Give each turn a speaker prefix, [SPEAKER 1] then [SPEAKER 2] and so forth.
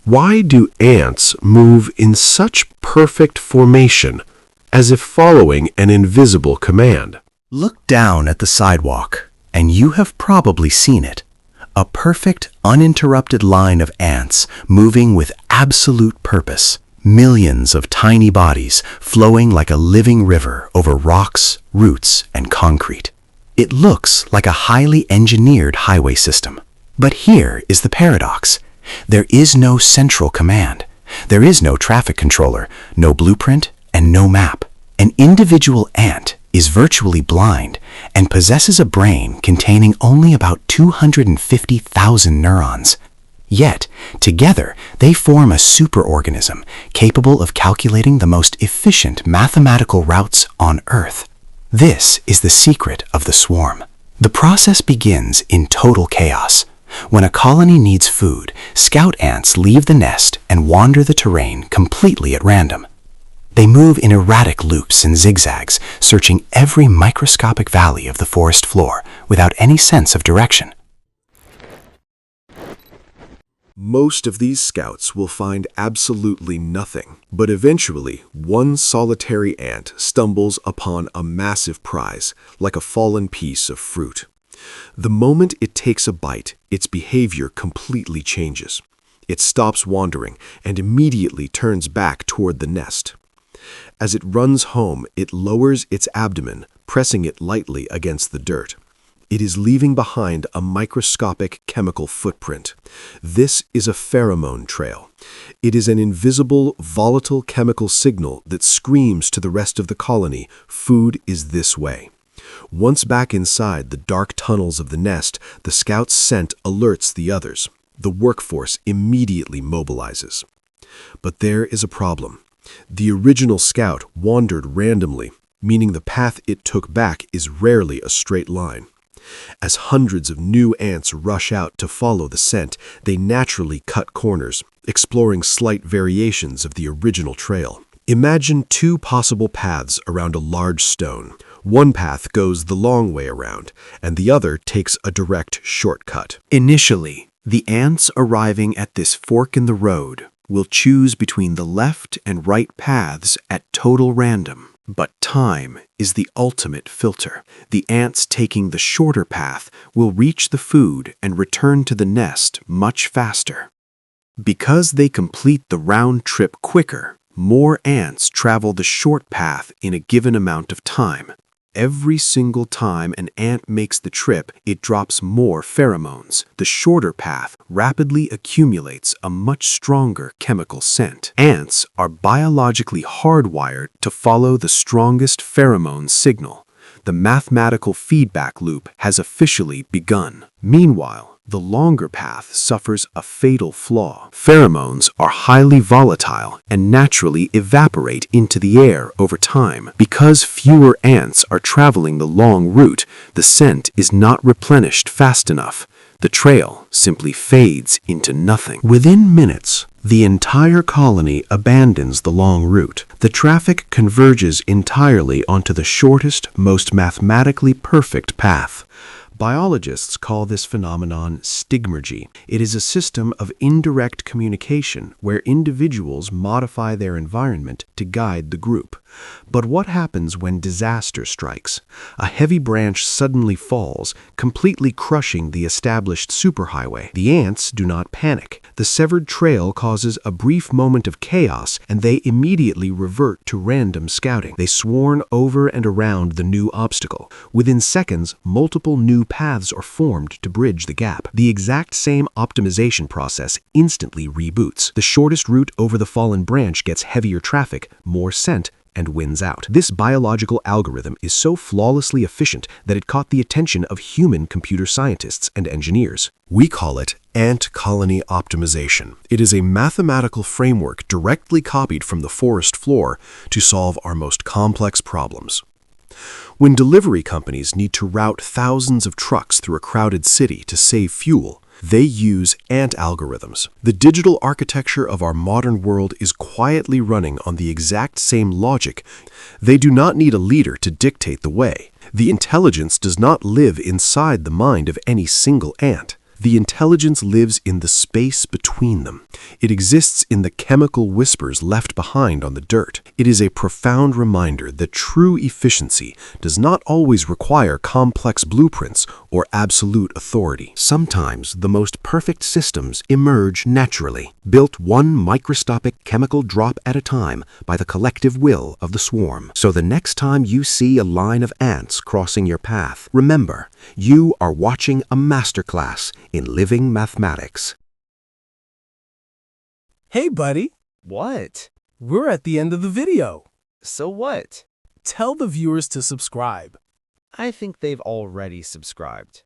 [SPEAKER 1] Why do ants move in such perfect formation, as if following an invisible command?
[SPEAKER 2] Look down at the sidewalk, and you have probably seen it. A perfect, uninterrupted line of ants moving with absolute purpose. Millions of tiny bodies flowing like a living river over rocks, roots, and concrete. It looks like a highly engineered highway system. But here is the paradox. There is no central command. There is no traffic controller, no blueprint, and no map. An individual ant is virtually blind and possesses a brain containing only about 250,000 neurons. Yet, together, they form a superorganism capable of calculating the most efficient mathematical routes on Earth. This is the secret of the swarm. The process begins in total chaos. When a colony needs food, scout ants leave the nest and wander the terrain completely at random. They move in erratic loops and zigzags, searching every microscopic valley of the forest floor without any sense of direction.
[SPEAKER 1] Most of these scouts will find absolutely nothing, but eventually one solitary ant stumbles upon a massive prize, like a fallen piece of fruit. The moment it takes a bite, its behavior completely changes. It stops wandering and immediately turns back toward the nest. As it runs home, it lowers its abdomen, pressing it lightly against the dirt. It is leaving behind a microscopic chemical footprint. This is a pheromone trail. It is an invisible, volatile chemical signal that screams to the rest of the colony, food is this way. Once back inside the dark tunnels of the nest, the scout's scent alerts the others. The workforce immediately mobilizes. But there is a problem. The original scout wandered randomly, meaning the path it took back is rarely a straight line. As hundreds of new ants rush out to follow the scent, they naturally cut corners, exploring slight variations of the original trail. Imagine two possible paths around a large stone. One path goes the long way around, and the other takes a direct shortcut. Initially, the ants arriving at this fork in the road will choose between the left and right paths at total random. But time is the ultimate filter. The ants taking the shorter path will reach the food and return to the nest much faster. Because they complete the round trip quicker, more ants travel the short path in a given amount of time. Every single time an ant makes the trip, it drops more pheromones. The shorter path rapidly accumulates a much stronger chemical scent. Ants are biologically hardwired to follow the strongest pheromone signal. The mathematical feedback loop has officially begun. Meanwhile, the longer path suffers a fatal flaw. Pheromones are highly volatile and naturally evaporate into the air over time. Because fewer ants are traveling the long route, the scent is not replenished fast enough. The trail simply fades into nothing. Within minutes, the entire colony abandons the long route. The traffic converges entirely onto the shortest, most mathematically perfect path. Biologists call this phenomenon stigmergy. It is a system of indirect communication where individuals modify their environment to guide the group. But what happens when disaster strikes? A heavy branch suddenly falls, completely crushing the established superhighway. The ants do not panic. The severed trail causes a brief moment of chaos, and they immediately revert to random scouting. They swarm over and around the new obstacle. Within seconds, multiple new paths are formed to bridge the gap. The exact same optimization process instantly reboots. The shortest route over the fallen branch gets heavier traffic, more scent, and wins out. This biological algorithm is so flawlessly efficient that it caught the attention of human computer scientists and engineers. We call it ant colony optimization. It is a mathematical framework directly copied from the forest floor to solve our most complex problems. When delivery companies need to route thousands of trucks through a crowded city to save fuel, they use ant algorithms. The digital architecture of our modern world is quietly running on the exact same logic. They do not need a leader to dictate the way. The intelligence does not live inside the mind of any single ant. The intelligence lives in the space between them. It exists in the chemical whispers left behind on the dirt. It is a profound reminder that true efficiency does not always require complex blueprints or absolute authority. Sometimes the most perfect systems emerge naturally, built one microscopic chemical drop at a time by the collective will of the swarm. So the next time you see a line of ants crossing your path, remember, you are watching a masterclass in living mathematics.
[SPEAKER 3] Hey, buddy.
[SPEAKER 4] What?
[SPEAKER 3] We're at the end of the video.
[SPEAKER 4] So what?
[SPEAKER 3] Tell the viewers to subscribe.
[SPEAKER 4] I think they've already subscribed.